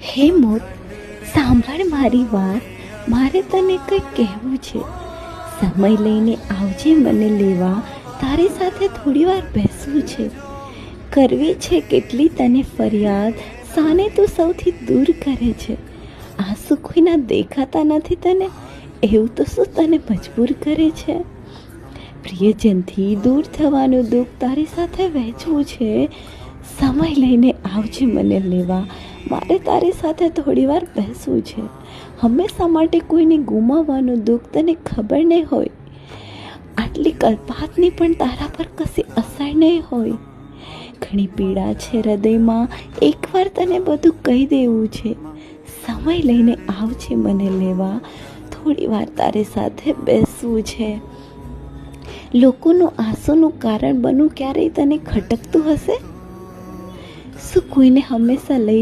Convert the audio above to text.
હે મોત, સાંભળ મારી વાત. મારે તને કંઈક કહેવું છે. સમય લઈને આવજે મને લેવા. તારી સાથે થોડી વાર બેસવું છે. કરવી છે કેટલી તને ફરિયાદ, સાને તું સૌથી દૂર કરે છે. આંસુ કોઈના દેખાતા નથી તને, એવું તો શું તને મજબૂર કરે છે. પ્રિયજનથી દૂર થવાનું દુઃખ તારી સાથે વહેંચવું છે. સમય લઈને આવજે મને લેવા. મારે તારી સાથે થોડી વાર બેસવું છે. હંમેશા માટે કોઈને ગુમાવવાનું દુઃખ તને ખબર નહીં હોય. આટલી કલ્પાતની પણ તારા પર કશી અસર નહીં હોય. ઘણી પીડા છે હૃદયમાં, એકવાર તને બધું કહી દેવું છે. સમય લઈને આવજે મને લેવા. થોડી વાર તારી સાથે બેસવું છે. લોકોનું આંસુનું કારણ બનવું ક્યારેય તને ખટકતું હશે? શું કોઈને હંમેશા લઈ